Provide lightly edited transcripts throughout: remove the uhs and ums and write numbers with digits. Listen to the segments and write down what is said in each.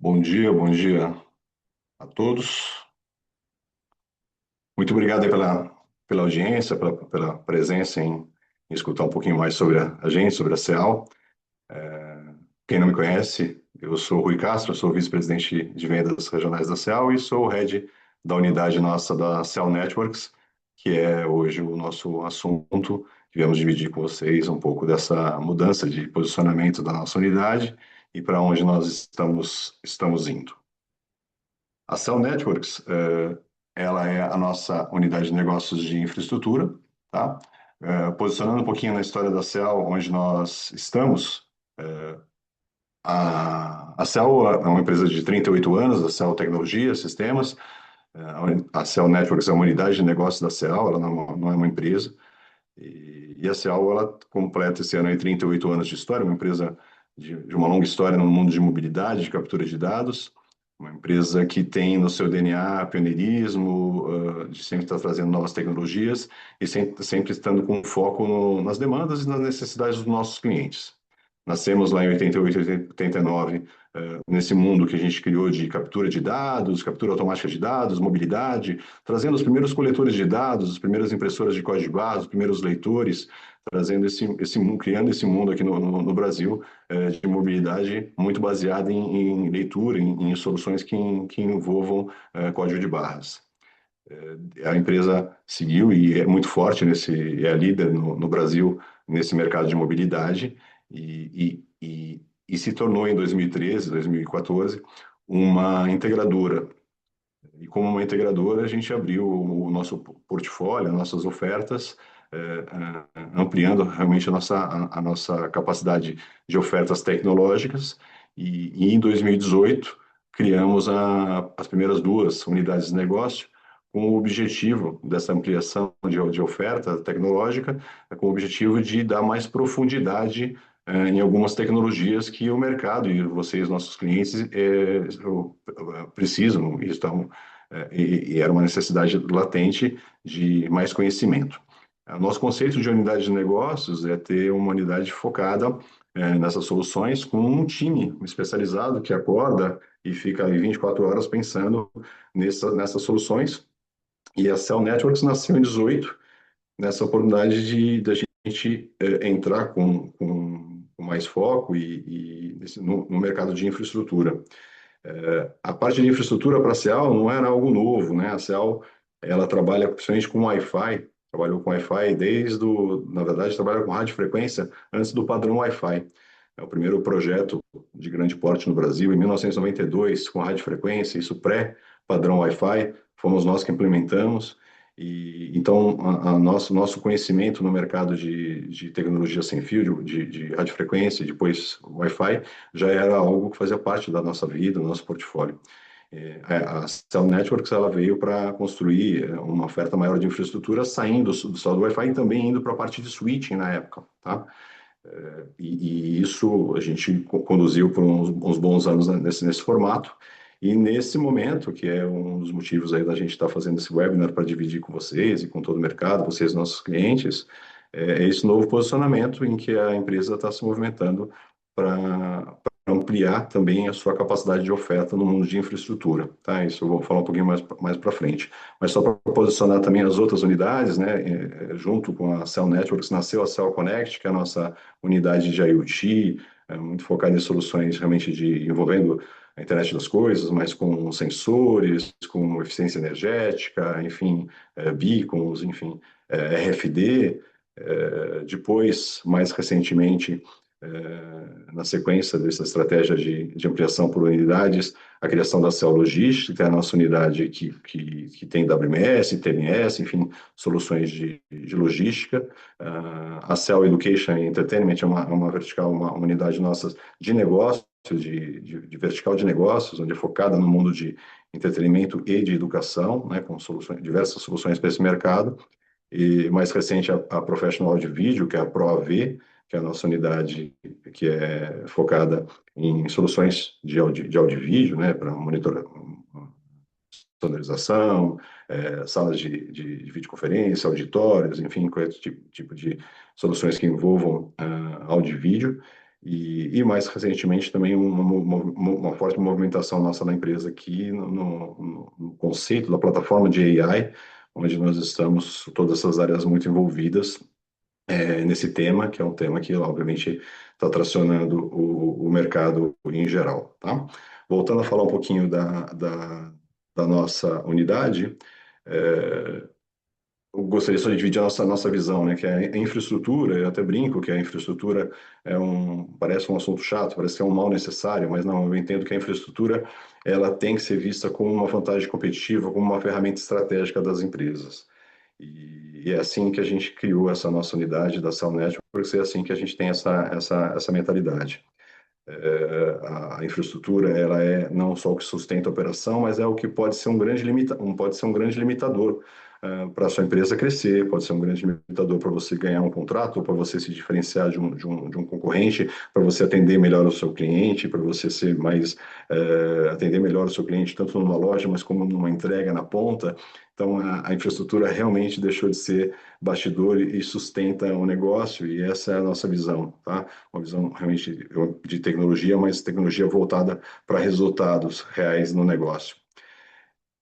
Bom dia a todos. Muito obrigado aí pela audiência, pela presença em escutar um pouquinho mais sobre a gente, sobre a CEAL. Quem não me conhece, eu sou o Rui Castro, sou vice-presidente de vendas regionais da CEAL e sou o head da unidade nossa da CEAL Networks, que é hoje o nosso assunto. Viemos dividir com vocês um pouco dessa mudança de posicionamento da nossa unidade e para onde nós estamos indo. A Cell Networks, ela é a nossa unidade de negócios de infraestrutura, tá? Posicionando um pouquinho na história da Cell, onde nós estamos, a Cell é uma empresa de 38 anos, a Cell Tecnologia, Sistemas. A Cell Networks é uma unidade de negócios da Cell, ela não é uma empresa. E a Cell, ela completa esse ano aí 38 anos de história, uma empresa de uma longa história no mundo de mobilidade, de captura de dados. Uma empresa que tem no seu DNA pioneirismo, de sempre estar trazendo novas tecnologias e sempre estando com foco nas demandas e nas necessidades dos nossos clientes. Nascemos lá em 88, 89, nesse mundo que a gente criou de captura de dados, captura automática de dados, mobilidade, trazendo os primeiros coletores de dados, as primeiras impressoras de código de barras, os primeiros leitores, trazendo criando esse mundo aqui no Brasil, de mobilidade muito baseada em leitura, em soluções que envolvam código de barras. A empresa seguiu e é muito forte é a líder no Brasil nesse mercado de mobilidade e se tornou em 2013, 2014 uma integradora. E como uma integradora, a gente abriu o nosso portfólio, as nossas ofertas, ampliando realmente a nossa capacidade de ofertas tecnológicas. E em 2018, criamos as primeiras duas unidades de negócio, com o objetivo dessa ampliação de oferta tecnológica, com o objetivo de dar mais profundidade em algumas tecnologias que o mercado e vocês, nossos clientes, precisam e estão e era uma necessidade latente de mais conhecimento. O nosso conceito de unidade de negócios é ter uma unidade focada nessas soluções com um time especializado que acorda e fica ali 24 horas pensando nessas soluções. E a Cell Networks nasceu em 18, nessa oportunidade de a gente entrar com mais foco no mercado de infraestrutura. A parte de infraestrutura para a CEAL não era algo novo, né? A CEAL, ela trabalha principalmente com Wi-Fi, trabalhou com Wi-Fi na verdade, trabalha com radiofrequência antes do padrão Wi-Fi. É o primeiro projeto de grande porte no Brasil, em 1992, com radiofrequência, isso pré-padrão Wi-Fi, fomos nós que implementamos. E então, nosso conhecimento no mercado de tecnologia sem fio, de radiofrequência e depois Wi-Fi, já era algo que fazia parte da nossa vida, do nosso portfólio. A Cell Networks, ela veio para construir uma oferta maior de infraestrutura, saindo só do Wi-Fi e também indo para a parte de switching na época, tá? E isso a gente conduziu por uns bons anos nesse formato. E nesse momento, que é um dos motivos aí da gente estar fazendo esse webinar para dividir com vocês e com todo o mercado, vocês, nossos clientes, é esse novo posicionamento em que a empresa está se movimentando para ampliar também a sua capacidade de oferta no mundo de infraestrutura, tá? Isso eu vou falar um pouquinho mais para frente. Mas só para posicionar também as outras unidades, né? Junto com a Cell Networks, nasceu a Cell Connect, que é a nossa unidade de IoT, muito focada em soluções realmente envolvendo a internet das coisas, mas com sensores, com eficiência energética, enfim, beacons, enfim, RFD. Depois, mais recentemente, na sequência dessa estratégia de ampliação por unidades, a criação da Cell Logística, que é a nossa unidade que tem WMS, TMS, enfim, soluções de logística. A Cell Education and Entertainment é uma vertical, uma unidade nossa de negócios, de vertical de negócios, onde é focada no mundo de entretenimento e de educação, né, com diversas soluções para esse mercado. E mais recente, a Professional Audio Video, que é a ProAV, que é a nossa unidade que é focada em soluções de áudio e vídeo, né, para monitorar, sonorização, salas de videoconferência, auditórios, enfim, qualquer tipo de soluções que envolvam áudio e vídeo. E mais recentemente também uma forte movimentação nossa na empresa aqui no conceito da plataforma de AI, onde nós estamos, todas essas áreas muito envolvidas nesse tema, que é um tema que, obviamente, está tracionando o mercado em geral, tá? Voltando a falar um pouquinho da nossa unidade, é, eu gostaria só de dividir a nossa visão, né? Que a infraestrutura, eu até brinco que a infraestrutura parece um assunto chato, parece que é um mal necessário, mas não, eu entendo que a infraestrutura ela tem que ser vista como uma vantagem competitiva, como uma ferramenta estratégica das empresas. E é assim que a gente criou essa nossa unidade da Cell Networks, é assim que a gente tem essa mentalidade. A infraestrutura ela é não só o que sustenta a operação, mas é o que pode ser pode ser um grande limitador para a sua empresa crescer, pode ser um grande limitador para você ganhar um contrato, para você se diferenciar de um concorrente, para você atender melhor o seu cliente, para você ser mais atender melhor o seu cliente tanto numa loja, mas como numa entrega na ponta. Então, a infraestrutura realmente deixou de ser bastidor e sustenta o negócio, e essa é a nossa visão, tá? Uma visão realmente de tecnologia, mas tecnologia voltada para resultados reais no negócio.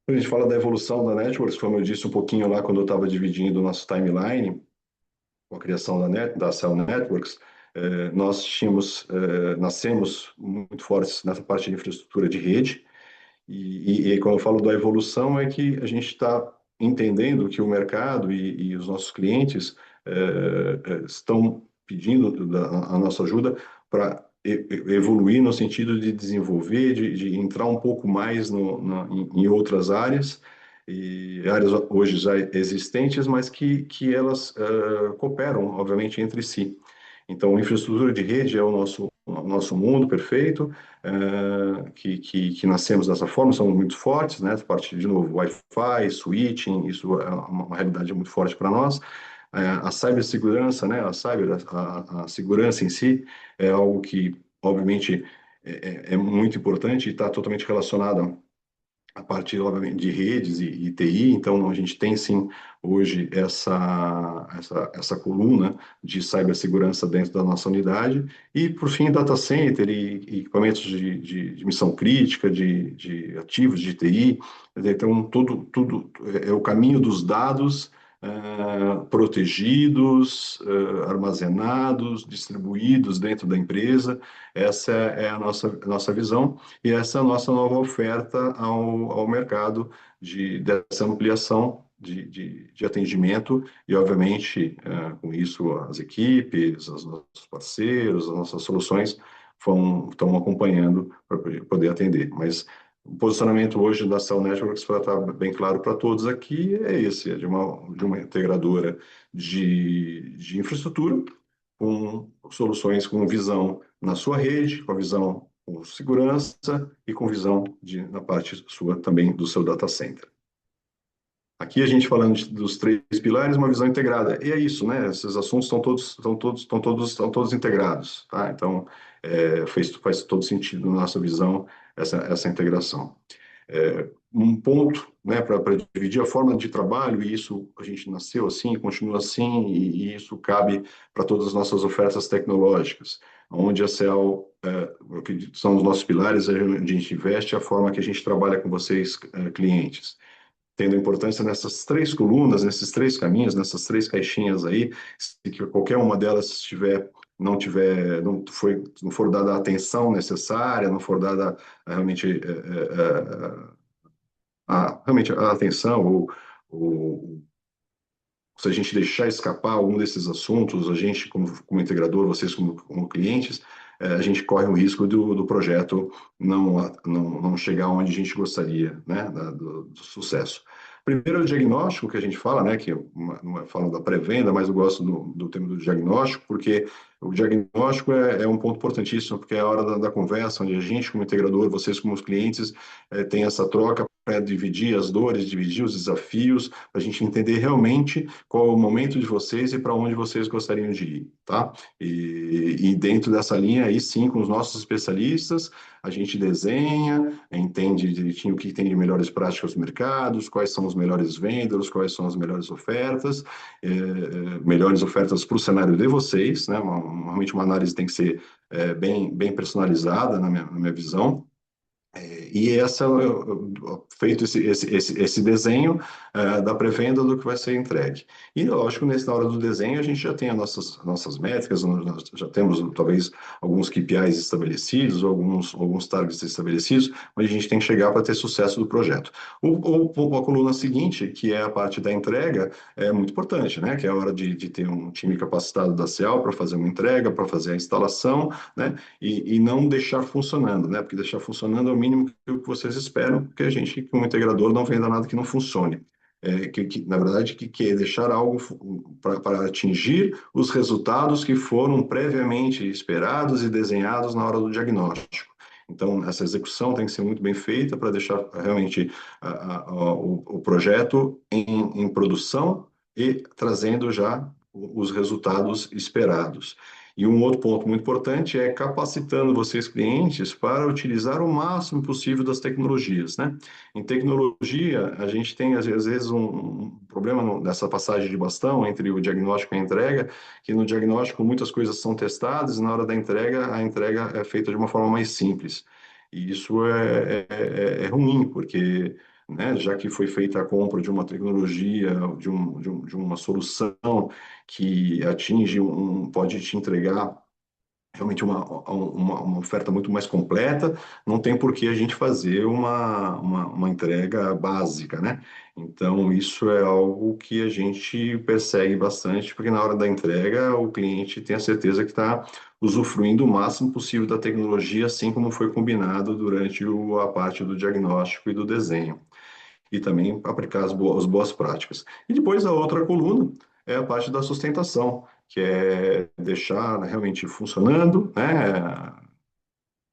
Quando a gente fala da evolução da Networks, como eu disse um pouquinho lá quando eu estava dividindo o nosso timeline, com a criação da Cell Networks, nós nascemos muito fortes nessa parte de infraestrutura de rede, e quando eu falo da evolução, é que a gente está entendendo que o mercado e os nossos clientes estão pedindo a nossa ajuda para evoluir no sentido de desenvolver, de entrar um pouco mais em outras áreas, e áreas hoje já existentes, mas que elas cooperam, obviamente, entre si. Então, a infraestrutura de rede é o nosso mundo perfeito, que nascemos dessa forma, somos muito fortes, né? A parte, de novo, Wi-Fi, switching, isso é uma realidade muito forte para nós. A cibersegurança, né? A segurança em si é algo que, obviamente, é muito importante e está totalmente relacionada a partir, obviamente, de redes e TI. Então, a gente tem, sim, hoje essa coluna de cibersegurança dentro da nossa unidade. E, por fim, data center e equipamentos de missão crítica, de ativos de TI. Então, tudo é o caminho dos dados protegidos, armazenados, distribuídos dentro da empresa. Essa é a nossa visão. E essa é a nossa nova oferta ao mercado dessa ampliação de atendimento e, obviamente, com isso, as equipes, os nossos parceiros, as nossas soluções estão acompanhando para poder atender. Mas o posicionamento hoje da Cell Networks, para estar bem claro para todos aqui, é esse, é de uma integradora de infraestrutura com soluções com visão na sua rede, com a visão com segurança e com visão na parte sua também do seu data center. Aqui a gente falando dos três pilares, uma visão integrada. E é isso, né? Esses assuntos estão todos integrados, tá? Então, faz todo sentido na nossa visão essa integração. Um ponto, né, para dividir a forma de trabalho, e isso a gente nasceu assim, continua assim, e isso cabe para todas as nossas ofertas tecnológicas, onde a CEL, que são os nossos pilares, onde a gente investe, a forma que a gente trabalha com vocês, clientes, tendo importância nessas três colunas, nesses três caminhos, nessas três caixinhas aí, se que qualquer uma delas não for dada a atenção necessária, não for dada realmente realmente a atenção, ou se a gente deixar escapar algum desses assuntos, a gente como integrador, vocês como clientes, a gente corre o risco do projeto não chegar onde a gente gostaria, né, do sucesso. Primeiro, o diagnóstico que a gente fala, né, que não é falando da pré-venda, mas eu gosto do tema do diagnóstico, porque o diagnóstico é um ponto importantíssimo, porque é a hora da conversa, onde a gente, como integrador, vocês, como os clientes, tem essa troca para dividir as dores, dividir os desafios, para a gente entender realmente qual é o momento de vocês e para onde vocês gostariam de ir, tá? E dentro dessa linha, aí sim, com os nossos especialistas, a gente desenha, entende direitinho o que tem de melhores práticas nos mercados, quais são os melhores vendors, quais são as melhores ofertas para o cenário de vocês, né? realmente uma análise tem que ser bem personalizada na minha visão. E feito esse desenho da pré-venda do que vai ser entregue. E, lógico, na hora do desenho, a gente já tem as nossas métricas, nós já temos talvez alguns KPIs estabelecidos, alguns targets estabelecidos, mas a gente tem que chegar para ter sucesso do projeto. A coluna seguinte, que é a parte da entrega, é muito importante, né? Que é a hora de ter um time capacitado da CEAL para fazer uma entrega, para fazer a instalação, né? E não deixar funcionando, né? Porque deixar funcionando é o mínimo que vocês esperam, porque a gente, como integrador, não venda nada que não funcione. Na verdade, que é deixar algo para atingir os resultados que foram previamente esperados e desenhados na hora do diagnóstico. Então, essa execução tem que ser muito bem feita para deixar realmente o projeto em produção e trazendo já os resultados esperados. E um outro ponto muito importante é capacitando vocês, clientes, para utilizar o máximo possível das tecnologias, né? Em tecnologia, a gente tem, às vezes, um problema nessa passagem de bastão entre o diagnóstico e a entrega, que no diagnóstico muitas coisas são testadas e na hora da entrega, a entrega é feita de uma forma mais simples. E isso é ruim, porque né, já que foi feita a compra de uma tecnologia, de uma solução que pode te entregar realmente uma oferta muito mais completa, não tem por que a gente fazer uma entrega básica, né? Então, isso é algo que a gente persegue bastante, porque na hora da entrega, o cliente tem a certeza que está usufruindo o máximo possível da tecnologia, assim como foi combinado durante a parte do diagnóstico e do desenho e também aplicar as boas práticas. E depois a outra coluna é a parte da sustentação, que é deixar realmente funcionando, né,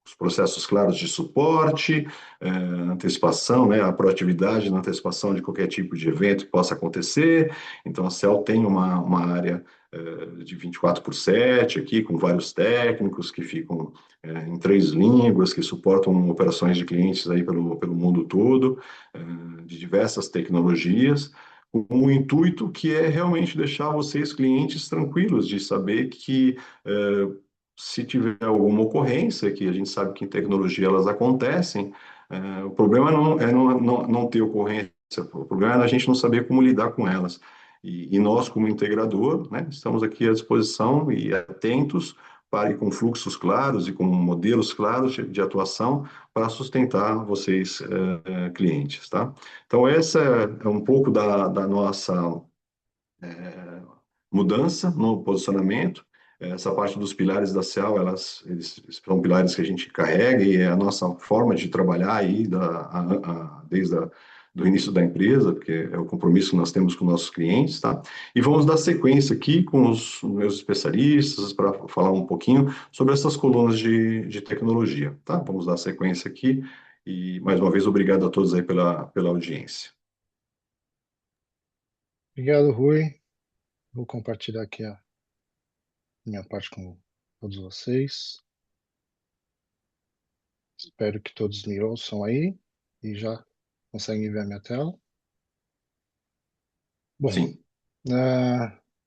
os processos claros de suporte, antecipação, né, a proatividade na antecipação de qualquer tipo de evento que possa acontecer. Então, a CEL tem uma área de 24/7 aqui, com vários técnicos que ficam em 3 línguas, que suportam operações de clientes aí pelo mundo todo, de diversas tecnologias, com o intuito que é realmente deixar vocês, clientes, tranquilos de saber que se tiver alguma ocorrência, que a gente sabe que em tecnologia elas acontecem, o problema não é não ter ocorrência, o problema é a gente não saber como lidar com elas. E nós, como integrador, né, estamos aqui à disposição e atentos para ir com fluxos claros e com modelos claros de atuação para sustentar vocês, clientes, tá? Então, essa é um pouco da nossa mudança no posicionamento. Essa parte dos pilares da CEL, eles são pilares que a gente carrega e é a nossa forma de trabalhar aí desde do início da empresa, porque é o compromisso que nós temos com nossos clientes, tá? E vamos dar sequência aqui com os meus especialistas para falar um pouquinho sobre essas colunas de tecnologia, tá? Vamos dar sequência aqui e, mais uma vez, obrigado a todos aí pela audiência. Obrigado, Rui. Vou compartilhar aqui a minha parte com todos vocês. Espero que todos me ouçam aí e já conseguem ver a minha tela. Bom, Sim,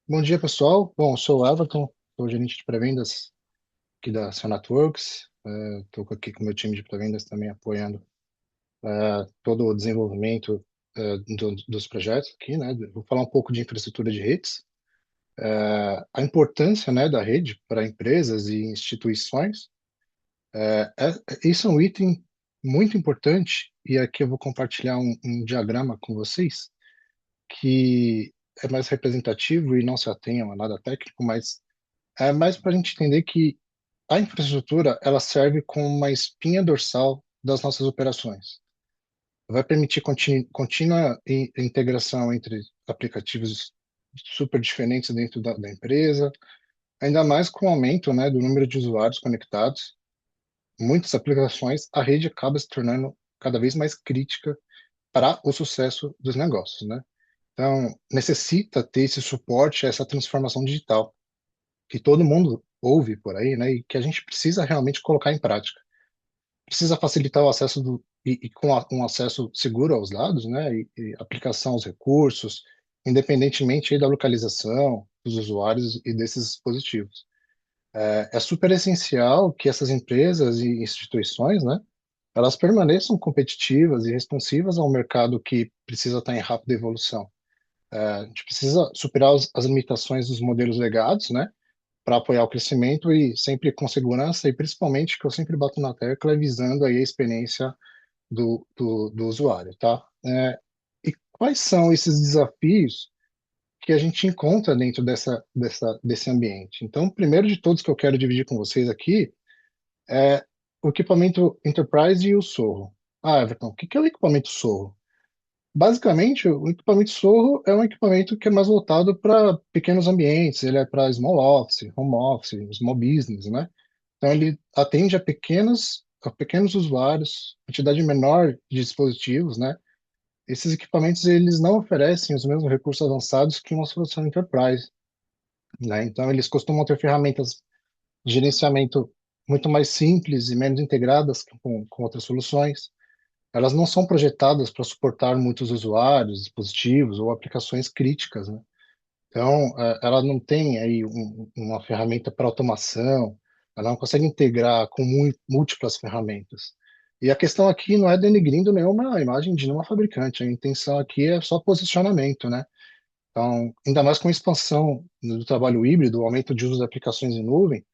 bom dia, pessoal. Bom, eu sou o Everton, sou gerente de pré-vendas aqui da Sonatworks. Estou aqui com o meu time de pré-vendas também apoiando todo o desenvolvimento dos projetos aqui, né? Vou falar um pouco de infraestrutura de redes, a importância, né, da rede para empresas e instituições. Isso é um item muito importante e aqui eu vou compartilhar um diagrama com vocês que é mais representativo e não se atenha a nada técnico, mas é mais para a gente entender que a infraestrutura ela serve como uma espinha dorsal das nossas operações. Vai permitir contínua integração entre aplicativos super diferentes dentro da empresa, ainda mais com o aumento, né, do número de usuários conectados. Muitas aplicações, a rede acaba se tornando cada vez mais crítica para o sucesso dos negócios, né? Então, necessita ter esse suporte, essa transformação digital, que todo mundo ouve por aí, né? E que a gente precisa realmente colocar em prática. Precisa facilitar o acesso um acesso seguro aos dados, né? E aplicação aos recursos, independentemente aí da localização dos usuários e desses dispositivos. É super essencial que essas empresas e instituições, né, elas permaneçam competitivas e responsivas ao mercado que precisa estar em rápida evolução. A gente precisa superar as limitações dos modelos legados, né, para apoiar o crescimento e sempre com segurança e principalmente, que eu sempre bato na tecla, é visando aí a experiência do usuário, tá? E quais são esses desafios que a gente encontra dentro desse ambiente? Então, o primeiro de todos que eu quero dividir com vocês aqui é o equipamento Enterprise e o Sorro. Ah, Everton, o que é o equipamento Sorro? Basicamente, o equipamento Sorro é um equipamento que é mais voltado para pequenos ambientes, ele é para small office, home office, small business, né? Então, ele atende a pequenos usuários, quantidade menor de dispositivos, né? Esses equipamentos, eles não oferecem os mesmos recursos avançados que uma solução enterprise, né? Então, eles costumam ter ferramentas de gerenciamento muito mais simples e menos integradas com outras soluções. Elas não são projetadas para suportar muitos usuários, dispositivos ou aplicações críticas, né? Então, ela não tem aí uma ferramenta para automação, ela não consegue integrar com múltiplas ferramentas. E a questão aqui não é denegrindo nenhuma imagem de nenhuma fabricante, a intenção aqui é só posicionamento, né? Então, ainda mais com a expansão do trabalho híbrido, o aumento de uso de aplicações em nuvem,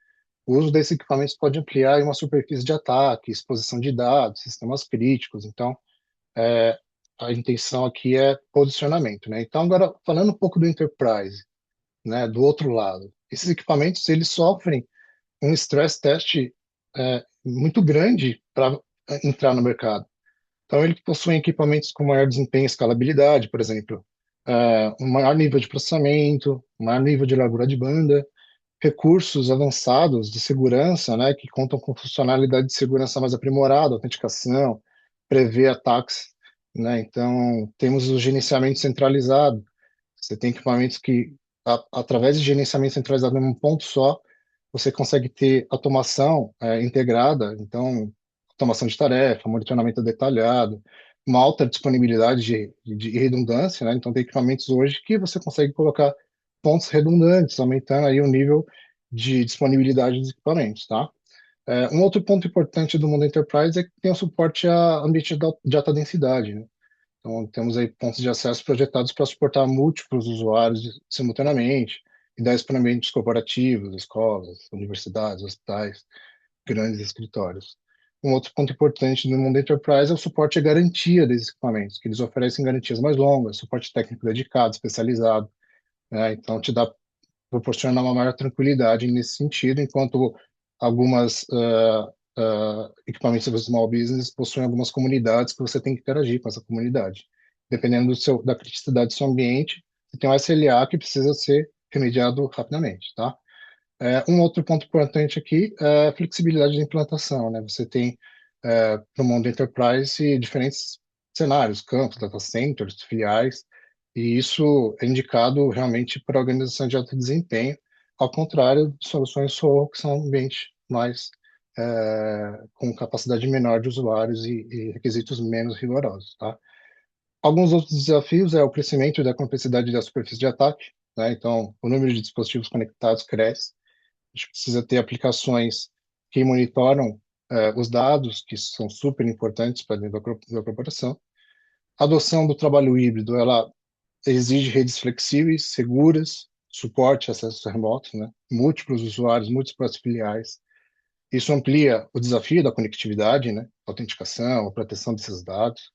o uso desses equipamentos pode ampliar uma superfície de ataque, exposição de dados, sistemas críticos. Então, é, a intenção aqui é posicionamento, né? Então, agora, falando um pouco do enterprise, né, do outro lado. Esses equipamentos, eles sofrem um stress test muito grande para entrar no mercado. Então, eles possuem equipamentos com maior desempenho e escalabilidade, por exemplo, um maior nível de processamento, um maior nível de largura de banda, recursos avançados de segurança, né, que contam com funcionalidade de segurança mais aprimorada, autenticação, prevê ataques, né? Então, temos o gerenciamento centralizado. Você tem equipamentos que, através de gerenciamento centralizado em um ponto só, você consegue ter automação integrada, então, automação de tarefa, monitoramento detalhado, uma alta disponibilidade de redundância, né? Então, tem equipamentos hoje que você consegue colocar pontos redundantes, aumentando aí o nível de disponibilidade dos equipamentos, tá? Um outro ponto importante do mundo enterprise é que tem o suporte a ambiente de alta densidade, né? Então, temos aí pontos de acesso projetados para suportar múltiplos usuários simultaneamente, e daí para ambientes corporativos, escolas, universidades, hospitais, grandes escritórios. Um outro ponto importante no mundo enterprise é o suporte à garantia desses equipamentos, que eles oferecem garantias mais longas, suporte técnico dedicado, especializado, né? Então, proporciona uma maior tranquilidade nesse sentido, enquanto algumas equipamentos de small business possuem algumas comunidades que você tem que interagir com essa comunidade. Dependendo da criticidade do seu ambiente, você tem um SLA que precisa ser remediado rapidamente, tá? Um outro ponto importante aqui é a flexibilidade de implantação, né? Você tem, para o mundo enterprise, diferentes cenários, campos, data centers, filiais, e isso é indicado realmente para organização de alto desempenho, ao contrário de soluções SOA, que são ambientes mais com capacidade menor de usuários e requisitos menos rigorosos, tá? Alguns outros desafios é o crescimento da complexidade da superfície de ataque, né? Então, o número de dispositivos conectados cresce, a gente precisa ter aplicações que monitoram os dados, que são super importantes para dentro da corporação. A adoção do trabalho híbrido, ela exige redes flexíveis, seguras, suporte a acesso remoto, né? Múltiplos usuários, múltiplas filiais. Isso amplia o desafio da conectividade, né? Autenticação, a proteção desses dados.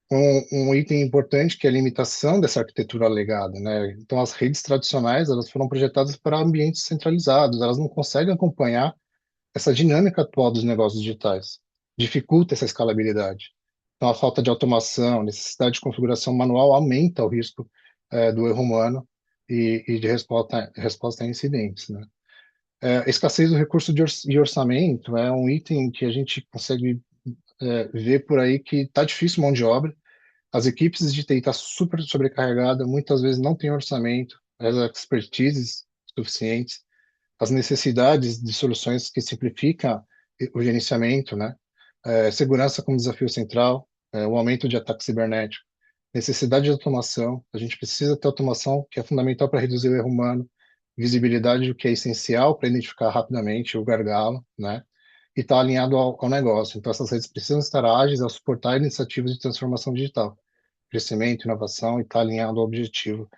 Um item importante que é a limitação dessa arquitetura legada, né? Então, as redes tradicionais, elas foram projetadas para ambientes centralizados, elas não conseguem acompanhar essa dinâmica atual dos negócios digitais, dificulta essa escalabilidade. Então, a falta de automação, necessidade de configuração manual aumenta o risco do erro humano e de resposta a incidentes, né? A escassez do recurso e orçamento é um item que a gente consegue ver por aí que está difícil mão de obra. As equipes de TI estão super sobrecarregadas, muitas vezes não tem orçamento, as expertises suficientes, as necessidades de soluções que simplificam o gerenciamento, né? Segurança como desafio central, o aumento de ataque cibernético, necessidade de automação. A gente precisa ter automação, que é fundamental para reduzir o erro humano, visibilidade do que é essencial para identificar rapidamente o gargalo, né? E estar alinhado ao negócio. Então, essas redes precisam estar ágeis ao suportar iniciativas de transformação digital, crescimento, inovação e estar alinhado ao objetivo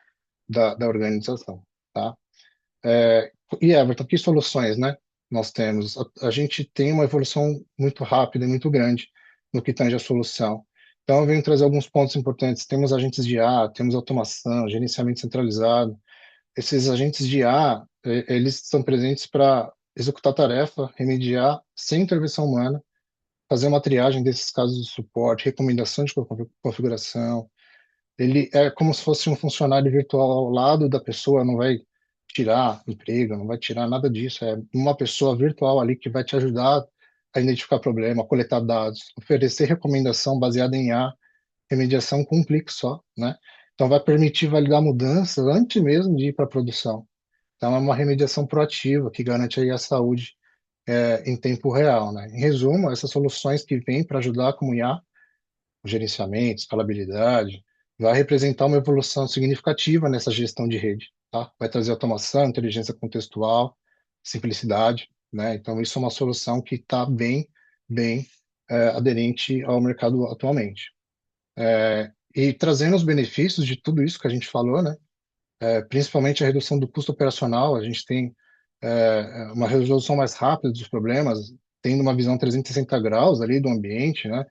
da organização, tá? E Everton, que soluções, né? Nós temos. A gente tem uma evolução muito rápida e muito grande no que tange a solução. Então, eu venho trazer alguns pontos importantes. Temos agentes de IA, temos automação, gerenciamento centralizado. Esses agentes de IA, eles estão presentes para executar tarefa, remediar sem intervenção humana, fazer uma triagem desses casos de suporte, recomendação de configuração. Ele é como se fosse um funcionário virtual ao lado da pessoa, não vai tirar emprego, não vai tirar nada disso. É uma pessoa virtual ali que vai te ajudar a identificar problema, coletar dados, oferecer recomendação baseada em IA, remediação com um clique só, né? Então vai permitir validar mudanças antes mesmo de ir para a produção. Então é uma remediação proativa que garante aí a saúde em tempo real, né? Em resumo, essas soluções que vêm para ajudar como IA, o gerenciamento, escalabilidade, vai representar uma evolução significativa nessa gestão de rede, tá? Vai trazer automação, inteligência contextual, simplicidade, né? Então isso é uma solução que está bem aderente ao mercado atualmente. E trazendo os benefícios de tudo isso que a gente falou, né? Principalmente a redução do custo operacional, a gente tem uma resolução mais rápida dos problemas, tendo uma visão 360 graus ali do ambiente, né?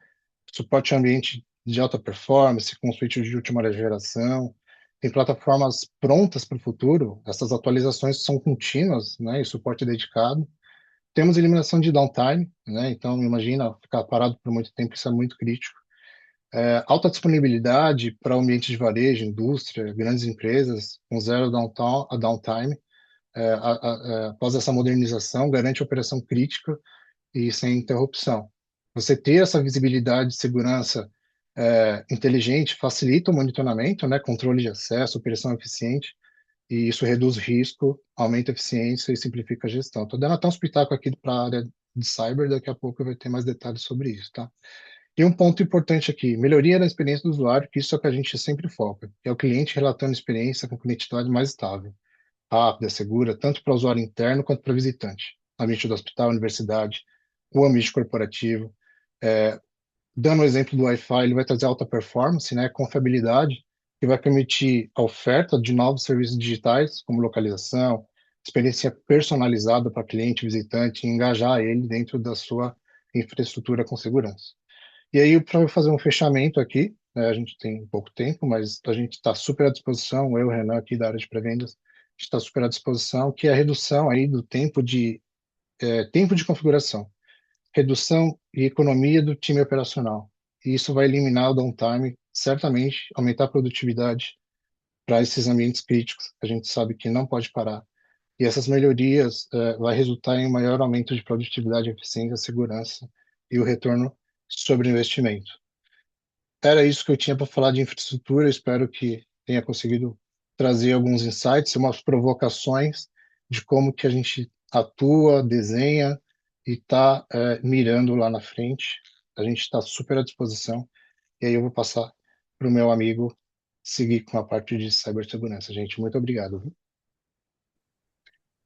Suporte a ambiente de alta performance, com switch de última geração, tem plataformas prontas para o futuro, essas atualizações são contínuas, né? E suporte dedicado. Temos eliminação de downtime, né? Então, imagina ficar parado por muito tempo, isso é muito crítico. Alta disponibilidade para o ambiente de varejo, indústria, grandes empresas, com zero downtime. Após essa modernização, garante operação crítica e sem interrupção. Você ter essa visibilidade de segurança inteligente facilita o monitoramento, né, controle de acesso, operação eficiente, e isso reduz risco, aumenta a eficiência e simplifica a gestão. Estou dando até um espetáculo aqui para a área de cyber, daqui a pouco vai ter mais detalhes sobre isso, tá? E um ponto importante aqui, melhoria da experiência do usuário, que isso é o que a gente sempre foca, que é o cliente relatando experiência com conectividade mais estável, rápida, segura, tanto para o usuário interno quanto para o visitante. Ambiente do hospital, universidade, o ambiente corporativo. Dando o exemplo do Wi-Fi, ele vai trazer alta performance, né, confiabilidade, que vai permitir a oferta de novos serviços digitais, como localização, experiência personalizada para cliente, visitante, e engajar ele dentro da sua infraestrutura com segurança. E aí, para fazer um fechamento aqui, né, a gente tem pouco tempo, mas a gente está super à disposição, eu e o Renan aqui da área de pré-vendas, a gente está super à disposição, que é a redução aí do tempo de configuração, redução e economia do time operacional. E isso vai eliminar o downtime, certamente, aumentar a produtividade para esses ambientes críticos, que a gente sabe que não pode parar. E essas melhorias vai resultar em um maior aumento de produtividade, eficiência, segurança e o retorno sobre o investimento. Era isso que eu tinha para falar de infraestrutura. Eu espero que tenha conseguido trazer alguns insights, umas provocações de como que a gente atua, desenha e está mirando lá na frente. A gente está super à disposição. E aí eu vou passar para o meu amigo seguir com a parte de cibersegurança. Gente, muito obrigado. Viu?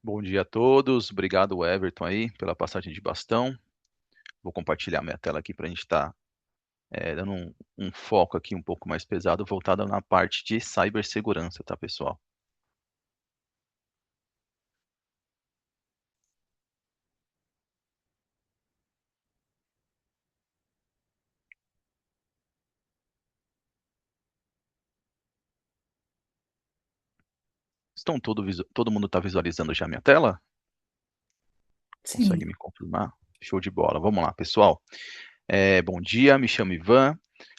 Bom dia a todos, obrigado Everton aí pela passagem de bastão. Vou compartilhar minha tela aqui para a gente estar dando um foco aqui um pouco mais pesado, voltado na parte de cibersegurança, tá, pessoal? Todo mundo está visualizando já a minha tela? Consegue Sim. me confirmar? Show de bola. Vamos lá, pessoal. Bom dia, me chamo Ivan,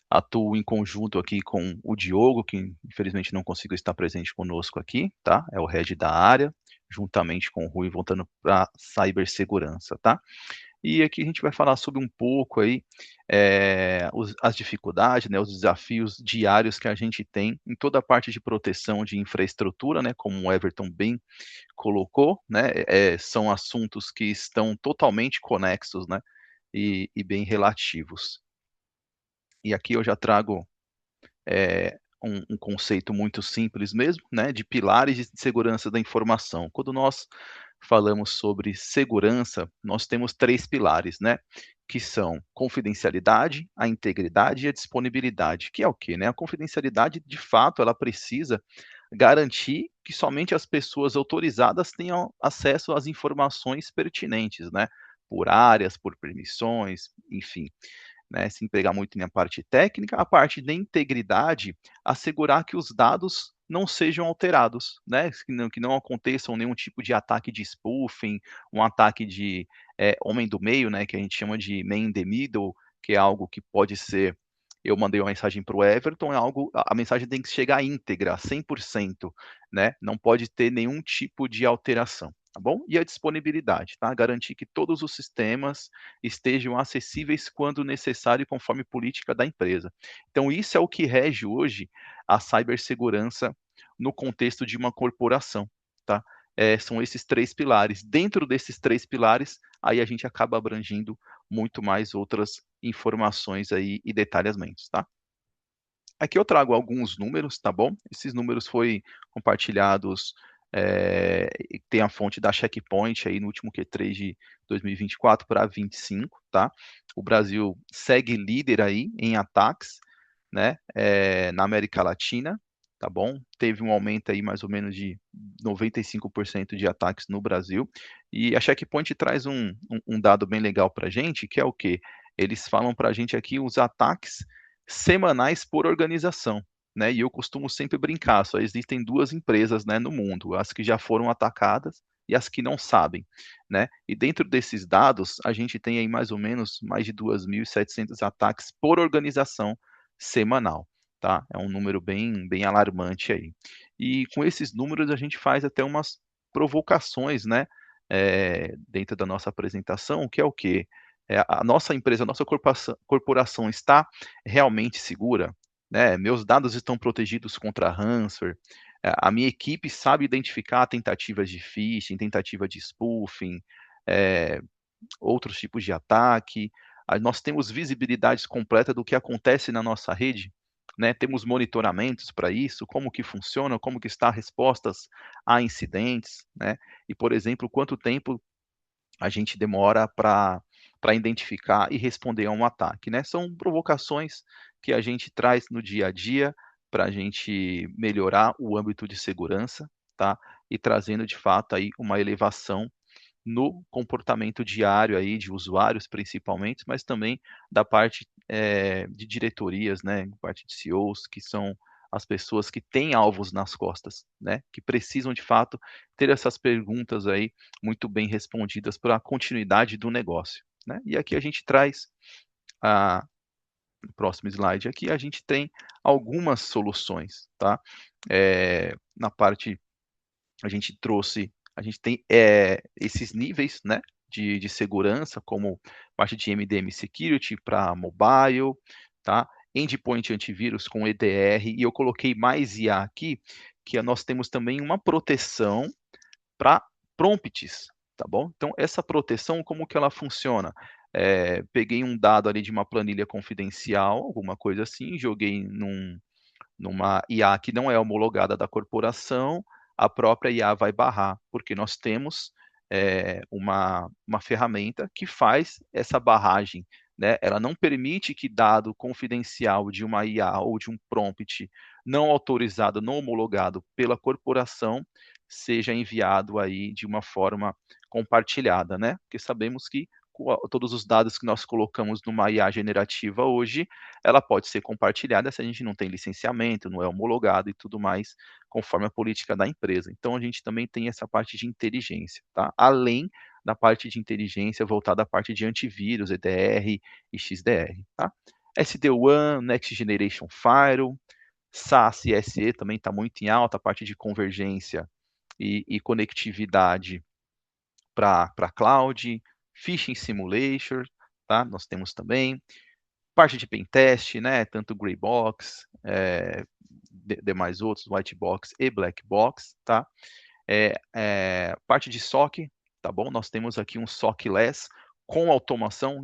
atuo em conjunto aqui com o Diogo, que infelizmente não conseguiu estar presente conosco aqui, tá? É o head da área, juntamente com o Rui, voltando para cibersegurança, tá? E aqui a gente vai falar sobre um pouco aí as dificuldades, né, os desafios diários que a gente tem em toda a parte de proteção de infraestrutura, né, como o Everton bem colocou, né, são assuntos que estão totalmente conexos, né, e bem relativos. E aqui eu já trago um conceito muito simples mesmo, né, de pilares de segurança da informação. Quando nós falamos sobre segurança, nós temos 3 pilares, né, que são confidencialidade, a integridade e a disponibilidade, que é o quê, né? A confidencialidade, de fato, ela precisa garantir que somente as pessoas autorizadas tenham acesso às informações pertinentes, né, por áreas, por permissões, enfim, né, se empregar muito na parte técnica, a parte de integridade, assegurar que os dados não sejam alterados, né, que não aconteçam nenhum tipo de ataque de spoofing, um ataque de homem do meio, né, que a gente chama de man in the middle, que é algo que pode ser, eu mandei uma mensagem para o Everton, é algo, a mensagem tem que chegar íntegra, 100%, né, não pode ter nenhum tipo de alteração. Tá bom? E a disponibilidade, tá? Garantir que todos os sistemas estejam acessíveis quando necessário, conforme política da empresa. Então, isso é o que rege hoje a cibersegurança no contexto de uma corporação, tá? São esses 3 pilares. Dentro desses 3 pilares, aí a gente acaba abrangindo muito mais outras informações aí e detalhamentos, tá? Aqui eu trago alguns números, tá bom? Esses números foi compartilhados, tem a fonte da Checkpoint aí no último Q3 de 2024 para 25, tá? O Brasil segue líder aí em ataques, né, na América Latina, tá bom? Teve um aumento aí mais ou menos de 95% de ataques no Brasil, e a Checkpoint traz um dado bem legal para a gente, que é o quê? Eles falam para a gente aqui os ataques semanais por organização, né? E eu costumo sempre brincar, só existem 2 empresas, né, no mundo, as que já foram atacadas e as que não sabem, né? E dentro desses dados, a gente tem aí mais ou menos mais de 2.700 ataques por organização semanal, tá? É um número bem alarmante aí. E com esses números a gente faz até umas provocações, né, dentro da nossa apresentação, que é o quê? A nossa empresa, a nossa corporação está realmente segura, né? Meus dados estão protegidos contra ransomware, a minha equipe sabe identificar tentativas de phishing, tentativa de spoofing, eh, outros tipos de ataque, nós temos visibilidade completa do que acontece na nossa rede, né? Temos monitoramentos para isso, como que funciona, como que está respostas a incidentes, né? E, por exemplo, quanto tempo a gente demora para identificar e responder a um ataque, né? São provocações que a gente traz no dia a dia para a gente melhorar o âmbito de segurança, tá? E trazendo de fato aí uma elevação no comportamento diário aí de usuários principalmente, mas também da parte de diretorias, né, parte de CEOs, que são as pessoas que têm alvos nas costas, né, que precisam de fato ter essas perguntas aí muito bem respondidas para a continuidade do negócio, né. E aqui a gente traz a no próximo slide aqui, a gente tem algumas soluções, tá. Na parte a gente tem esses níveis, né, de segurança, como parte de MDM Security para mobile, tá? Endpoint antivírus com EDR, e eu coloquei mais IA aqui, que nós temos também uma proteção para prompts, tá bom? Então, essa proteção, como que ela funciona? Peguei um dado ali de uma planilha confidencial, alguma coisa assim, joguei numa IA que não é homologada da corporação, a própria IA vai barrar, porque nós temos uma ferramenta que faz essa barragem, né? Ela não permite que dado confidencial de uma IA ou de um prompt não autorizado, não homologado pela corporação, seja enviado aí de uma forma compartilhada, né? Porque sabemos que todos os dados que nós colocamos numa IA generativa hoje, ela pode ser compartilhada se a gente não tem licenciamento, não é homologado e tudo mais, conforme a política da empresa. Então, a gente também tem essa parte de inteligência, tá? Além da parte de inteligência voltada à parte de antivírus, EDR e XDR, tá? SD-WAN, Next Generation Firewall, SaaS e SE também está muito em alta, a parte de convergência e conectividade para cloud, phishing simulation, tá? Nós temos também parte de pentest, né? Tanto Grey Box, demais outros, White Box e Black Box, tá? Parte de SOC, tá bom? Nós temos aqui um SOC Less com automação,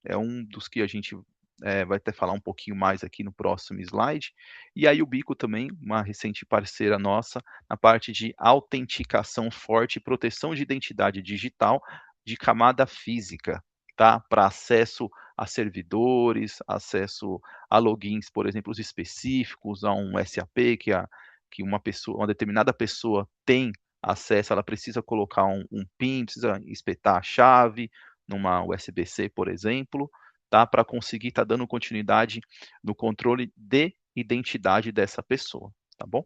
é um dos que a gente vai até falar um pouquinho mais aqui no próximo slide. E a Yubico também, uma recente parceira nossa, na parte de autenticação forte e proteção de identidade digital de camada física, tá? Para acesso a servidores, acesso a logins, por exemplo, específicos, a um SAP que uma determinada pessoa tem acesso, ela precisa colocar um PIN, precisa espetar a chave numa USB-C, por exemplo, tá? Para conseguir estar dando continuidade no controle de identidade dessa pessoa, tá bom?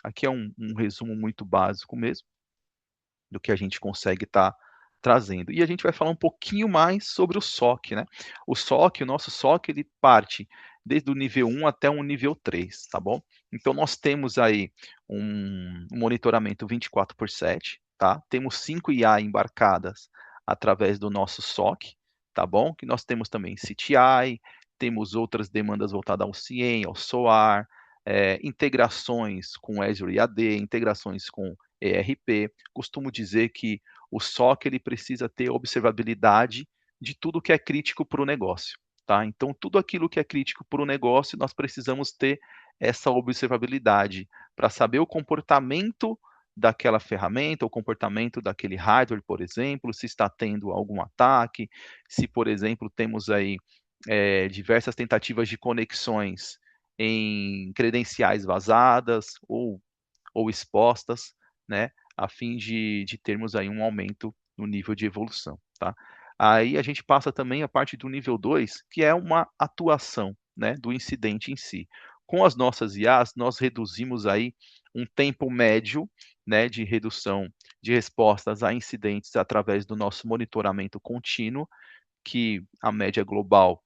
Aqui é um resumo muito básico mesmo do que a gente consegue estar trazendo. E a gente vai falar um pouquinho mais sobre o SOC, né? O nosso SOC, ele parte desde o nível 1 até um nível 3, tá bom? Então, nós temos aí um monitoramento 24/7, tá? Temos 5 IA embarcadas através do nosso SOC, tá bom? Que nós temos também CTI, temos outras demandas voltadas ao CIEM, ao SOAR, integrações com Azure AD, integrações com ERP. Costumo dizer que o SOC ele precisa ter observabilidade de tudo que é crítico para o negócio, tá? Então, tudo aquilo que é crítico para o negócio, nós precisamos ter essa observabilidade para saber o comportamento daquela ferramenta, o comportamento daquele hardware, por exemplo, se está tendo algum ataque, se, por exemplo, temos aí diversas tentativas de conexões em credenciais vazadas ou expostas, né, a fim de termos aí um aumento no nível de evolução, tá? Aí a gente passa também a parte do nível 2, que é uma atuação, né, do incidente em si. Com as nossas IAs, nós reduzimos aí um tempo médio, né, de redução de respostas a incidentes através do nosso monitoramento contínuo, que a média global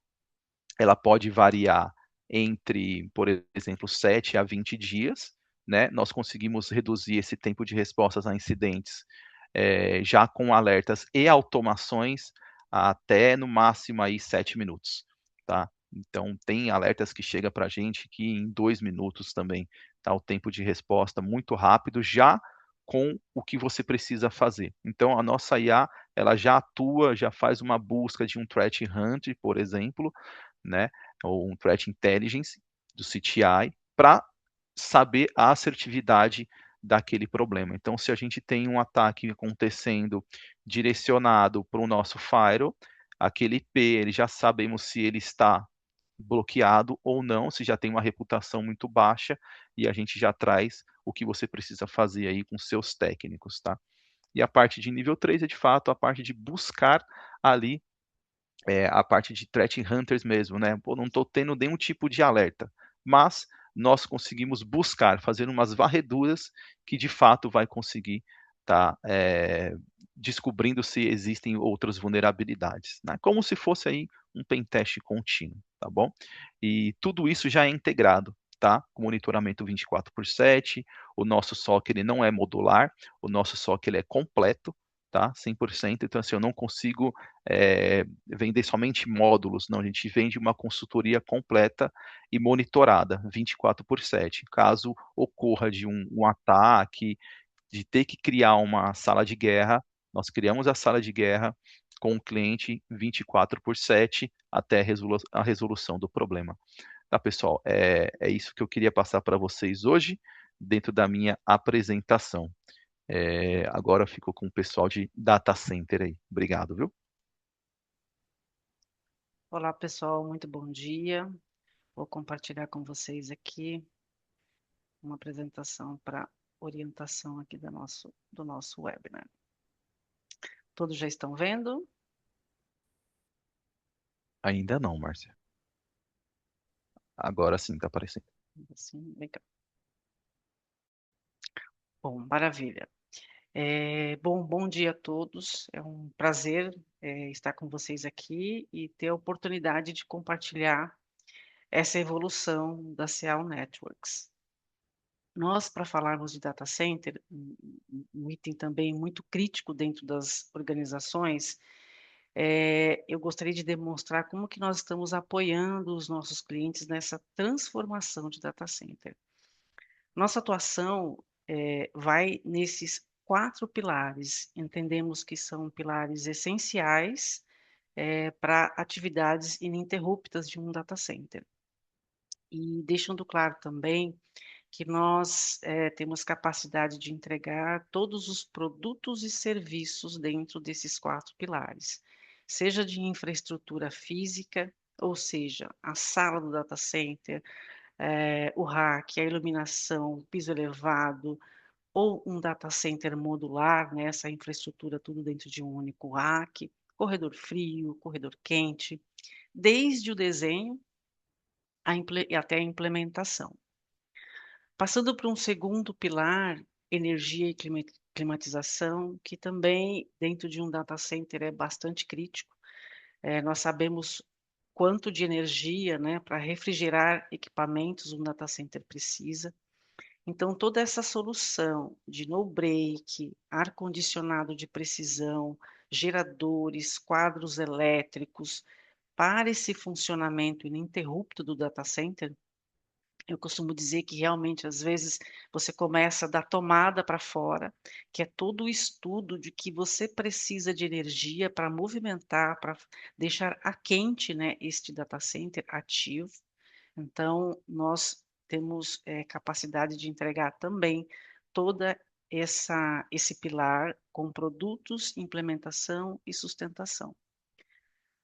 ela pode variar entre, por exemplo, 7 a 20 dias, né? Nós conseguimos reduzir esse tempo de respostas a incidentes já com alertas e automações até no máximo aí 7 minutos, tá? Então tem alertas que chega para a gente que em 2 minutos também tá o tempo de resposta muito rápido, já com o que você precisa fazer. Então a nossa IA ela já atua, já faz uma busca de um threat hunt, por exemplo, né, ou um threat intelligence do CTI para saber a assertividade daquele problema. Então, se a gente tem um ataque acontecendo direcionado para o nosso firewall, aquele IP, ele já sabemos se ele está bloqueado ou não, se já tem uma reputação muito baixa, e a gente já traz o que você precisa fazer aí com seus técnicos, tá? E a parte de nível 3 é de fato a parte de buscar ali a parte de threat hunters mesmo, né? Pô, não estou tendo nenhum tipo de alerta, mas nós conseguimos buscar, fazer umas varreduras que de fato vai conseguir estar descobrindo se existem outras vulnerabilidades, né? Como se fosse aí um pentest contínuo, tá bom? E tudo isso já é integrado, tá? Com monitoramento 24/7, o nosso SOC ele não é modular, o nosso SOC ele é completo, tá? 100%, então assim, eu não consigo vender somente módulos, não, a gente vende uma consultoria completa e monitorada, 24/7. Caso ocorra de um ataque, de ter que criar uma sala de guerra, nós criamos a sala de guerra com o cliente 24/7 até a resolução do problema. Tá, pessoal? É isso que eu queria passar para vocês hoje, dentro da minha apresentação. Agora eu fico com o pessoal de Data Center aí. Obrigado, viu? Olá, pessoal, muito bom dia. Vou compartilhar com vocês aqui uma apresentação para orientação aqui do nosso webinar. Todos já estão vendo? Ainda não, Márcia. Agora sim está aparecendo. Assim, legal. Bom, maravilha. Bom dia a todos. É um prazer estar com vocês aqui e ter a oportunidade de compartilhar essa evolução da Cial Networks. Nós, para falarmos de data center, um item também muito crítico dentro das organizações, eu gostaria de demonstrar como que nós estamos apoiando os nossos clientes nessa transformação de data center. Nossa atuação vai nesses 4 pilares, entendemos que são pilares essenciais para atividades ininterruptas de um data center. E deixando claro também que nós temos capacidade de entregar todos os produtos e serviços dentro desses 4 pilares, seja de infraestrutura física, ou seja, a sala do data center, o rack, a iluminação, o piso elevado, ou um data center modular, né, essa infraestrutura tudo dentro de um único rack, corredor frio, corredor quente, desde o desenho até a implementação. Passando para um segundo pilar, energia e climatização, que também dentro de um data center é bastante crítico. Nós sabemos quanto de energia, né, para refrigerar equipamentos um data center precisa. Então, toda essa solução de no break, ar-condicionado de precisão, geradores, quadros elétricos, para esse funcionamento ininterrupto do data center, eu costumo dizer que realmente, às vezes, você começa da tomada para fora, que é todo o estudo de que você precisa de energia para movimentar, para deixar a quente, né, este data center ativo. Então, nós temos capacidade de entregar também toda esse pilar com produtos, implementação e sustentação.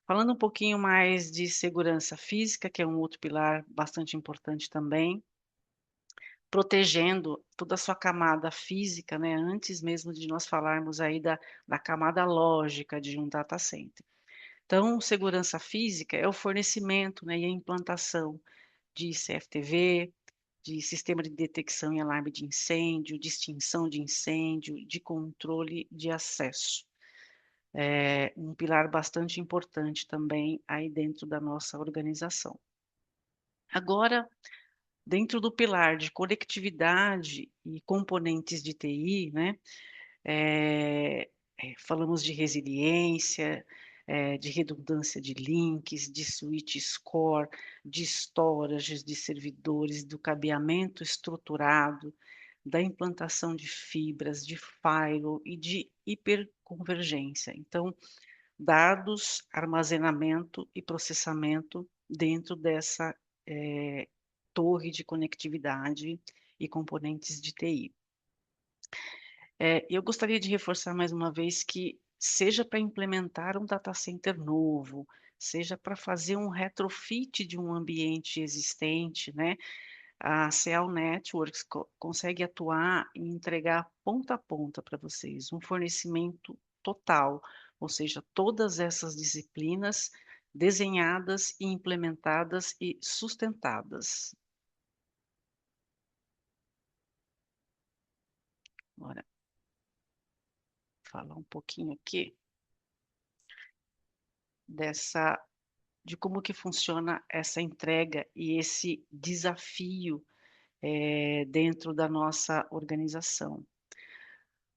Falando um pouquinho mais de segurança física, que é um outro pilar bastante importante também, protegendo toda a sua camada física, né, antes mesmo de nós falarmos aí da camada lógica de um data center. Então, segurança física é o fornecimento, né, e a implantação de CFTV, de sistema de detecção e alarme de incêndio, de extinção de incêndio, de controle de acesso. É um pilar bastante importante também aí dentro da nossa organização. Agora, dentro do pilar de conectividade e componentes de TI, né, falamos de resiliência, de redundância de links, de switch score, de storage, de servidores, do cabeamento estruturado, da implantação de fibras, de firewall e de hiperconvergência. Então, dados, armazenamento e processamento dentro dessa torre de conectividade e componentes de TI. Eu gostaria de reforçar mais uma vez que, seja para implementar um data center novo, seja para fazer um retrofit de um ambiente existente, né? A CL Networks consegue atuar e entregar ponta a ponta para vocês um fornecimento total, ou seja, todas essas disciplinas desenhadas e implementadas e sustentadas. Agora, falar um pouquinho aqui de como que funciona essa entrega e esse desafio dentro da nossa organização.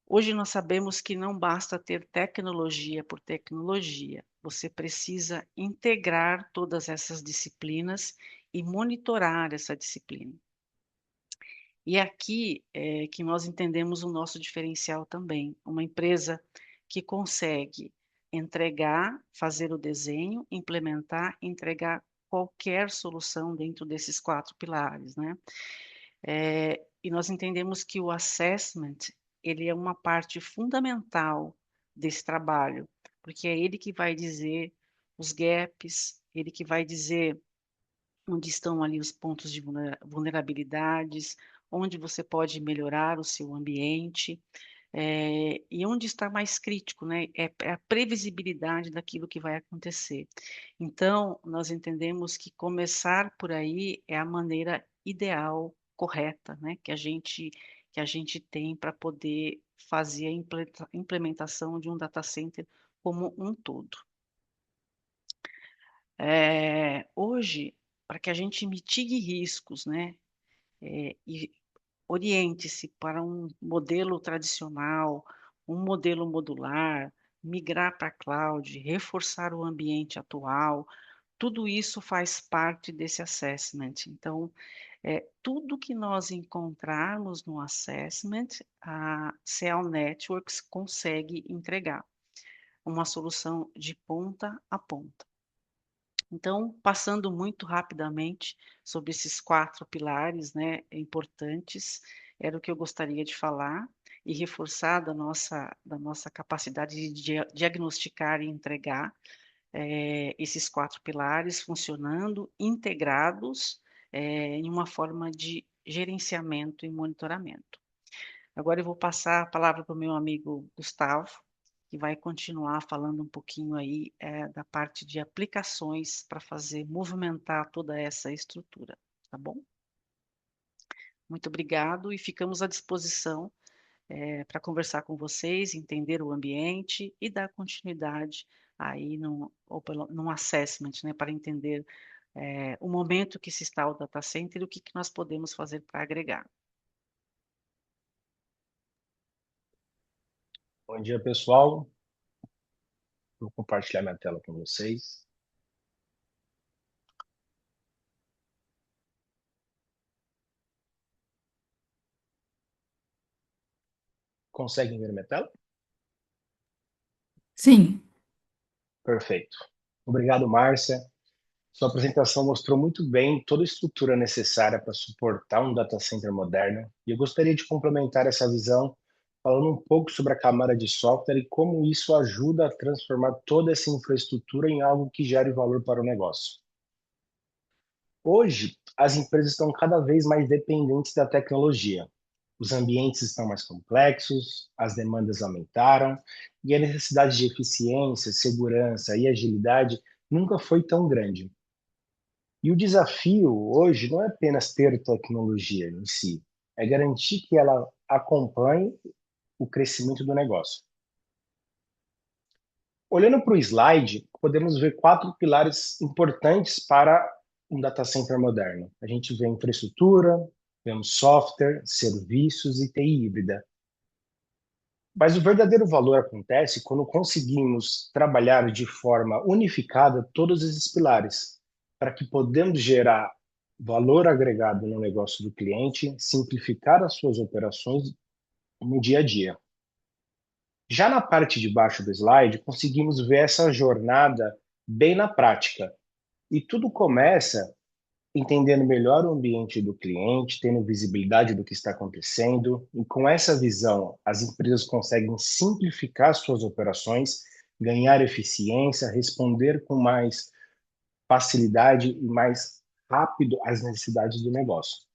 Hoje nós sabemos que não basta ter tecnologia por tecnologia, você precisa integrar todas essas disciplinas e monitorar essa disciplina. E aqui é que nós entendemos o nosso diferencial também. Uma empresa que consegue entregar, fazer o desenho, implementar, entregar qualquer solução dentro desses 4 pilares, né? E nós entendemos que o assessment, ele é uma parte fundamental desse trabalho, porque é ele que vai dizer os gaps, ele que vai dizer onde estão ali os pontos de vulnerabilidades, onde você pode melhorar o seu ambiente, e onde está mais crítico, né? É a previsibilidade daquilo que vai acontecer. Então, nós entendemos que começar por aí é a maneira ideal, correta, né? Que a gente tem para poder fazer a implementação de um data center como um todo. Hoje, para que a gente mitigue riscos, né, e oriente-se para um modelo tradicional, um modelo modular, migrar para a cloud, reforçar o ambiente atual, tudo isso faz parte desse assessment. Então, tudo que nós encontrarmos no assessment, a CL Networks consegue entregar. uma solução de ponta a ponta. Então, passando muito rapidamente sobre esses 4 pilares, né, importantes, era o que eu gostaria de falar e reforçar da nossa capacidade de diagnosticar e entregar, esses 4 pilares funcionando, integrados, em uma forma de gerenciamento e monitoramento. Agora eu vou passar a palavra para o meu amigo Gustavo, que vai continuar falando um pouquinho aí, da parte de aplicações para fazer movimentar toda essa estrutura, tá bom? Muito obrigado e ficamos à disposição, para conversar com vocês, entender o ambiente e dar continuidade aí num assessment, né, para entender, o momento que se está o data center e o que que nós podemos fazer para agregar. Bom dia, pessoal. Vou compartilhar minha tela com vocês. Conseguem ver minha tela? Sim. Perfeito. Obrigado, Márcia. Sua apresentação mostrou muito bem toda a estrutura necessária para suportar um data center moderno, e eu gostaria de complementar essa visão falando um pouco sobre a camada de software e como isso ajuda a transformar toda essa infraestrutura em algo que gere valor para o negócio. Hoje, as empresas estão cada vez mais dependentes da tecnologia. Os ambientes estão mais complexos, as demandas aumentaram e a necessidade de eficiência, segurança e agilidade nunca foi tão grande. E o desafio hoje não é apenas ter tecnologia em si, é garantir que ela acompanhe o crescimento do negócio. Olhando para o slide, podemos ver 4 pilares importantes para um data center moderno. A gente vê infraestrutura, vemos software, serviços e TI híbrida. Mas o verdadeiro valor acontece quando conseguimos trabalhar de forma unificada todos esses pilares, para que podemos gerar valor agregado no negócio do cliente, simplificar as suas operações no dia a dia. Já na parte de baixo do slide, conseguimos ver essa jornada bem na prática. E tudo começa entendendo melhor o ambiente do cliente, tendo visibilidade do que está acontecendo, e com essa visão, as empresas conseguem simplificar suas operações, ganhar eficiência, responder com mais facilidade e mais rápido às necessidades do negócio.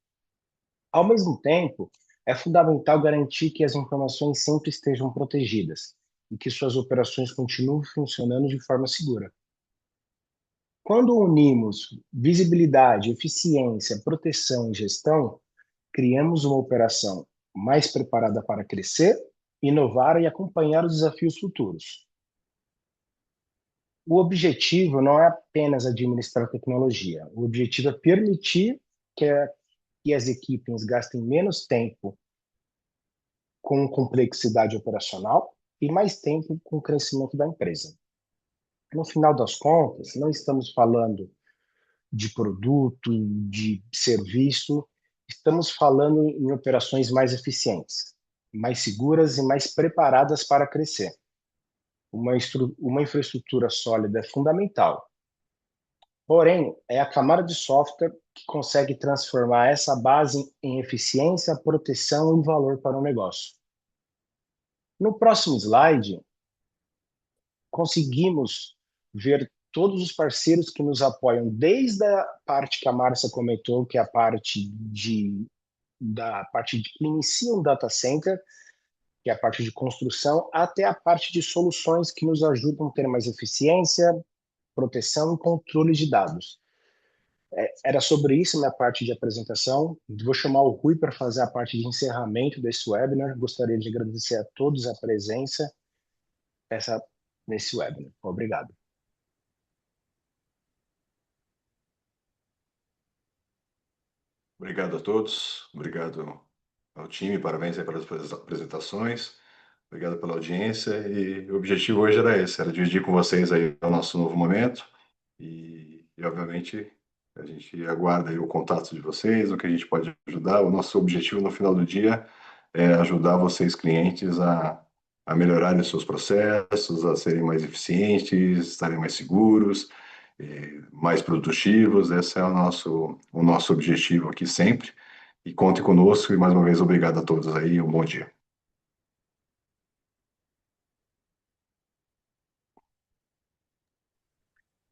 Ao mesmo tempo, é fundamental garantir que as informações sempre estejam protegidas e que suas operações continuem funcionando de forma segura. Quando unimos visibilidade, eficiência, proteção e gestão, criamos uma operação mais preparada para crescer, inovar e acompanhar os desafios futuros. O objetivo não é apenas administrar tecnologia, o objetivo é permitir que as equipes gastem menos tempo com complexidade operacional e mais tempo com o crescimento da empresa. No final das contas, não estamos falando de produto, de serviço, estamos falando em operações mais eficientes, mais seguras e mais preparadas para crescer. Uma infraestrutura sólida é fundamental. Porém, é a camada de software que consegue transformar essa base em eficiência, proteção e valor para o negócio. No próximo slide, conseguimos ver todos os parceiros que nos apoiam, desde a parte que a Márcia comentou, que é a parte que inicia um data center, que é a parte de construção, até a parte de soluções que nos ajudam a ter mais eficiência, proteção e controle de dados. Era sobre isso minha parte de apresentação. Vou chamar o Rui para fazer a parte de encerramento desse webinar. Gostaria de agradecer a todos a presença nesse webinar. Obrigado. Obrigado a todos, obrigado ao time, parabéns aí pelas apresentações, obrigado pela audiência, e o objetivo hoje era esse, era dividir com vocês aí o nosso novo momento, e obviamente a gente aguarda aí o contato de vocês, o que a gente pode ajudar. O nosso objetivo no final do dia é ajudar vocês, clientes, a a melhorarem os seus processos, a serem mais eficientes, estarem mais seguros, mais produtivos. Esse é o nosso objetivo aqui sempre. E conte conosco, e mais uma vez, obrigado a todos aí, um bom dia.